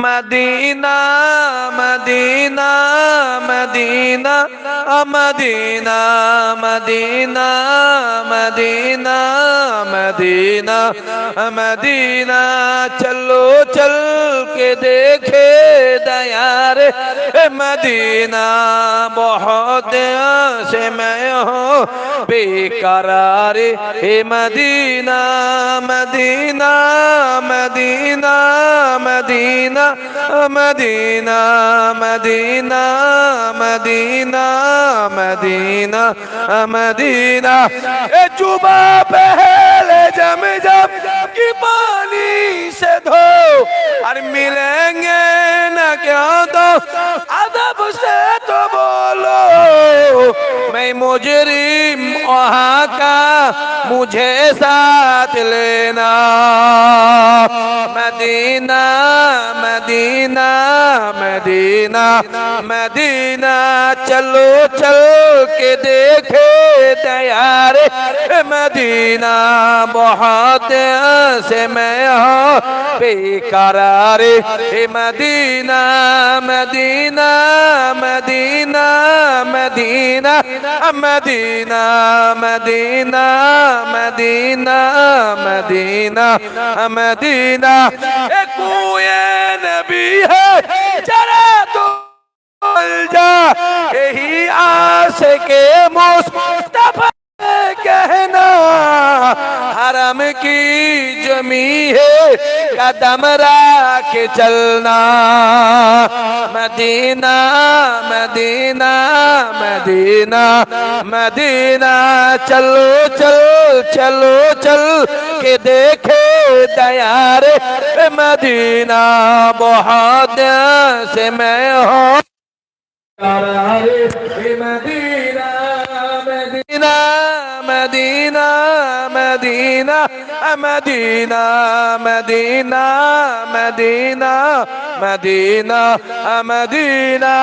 Medina Madina Madina Madina Madina Madina Madina Madina चलो चल के देखे दयार मदीना बहुत से मैं हूँ बेकरार हे मदीना मदीना मदीना मदीना मदीना मदीना मदीना मदीना मदीना जुबा पहले जम की पानी से धो और मिलेंगे न क्या तो अदब से तो बोलो मैं मुजरिम वहाँ का मुझे साथ लेना मदीना मदीना मदीना मदीना चलो चल के देखे तैयार मदीना बहुत से मैं हूँ बेकरार मदीना मदीना मदीना मदीना मदीना मदीना मदीना मदीना मदीना कुए नबी है जरा तो जा यही आस के मुस्तफा कहना हरम की जमी है कदम रख चलना मदीना मदीना मदीना मदीना चलो चल चलो चल के देखे दयार मदीना बहुत से मैं हूँ मदीना मदीना मदीना मदीना मदीना मदीना मदीना मदीना मदीना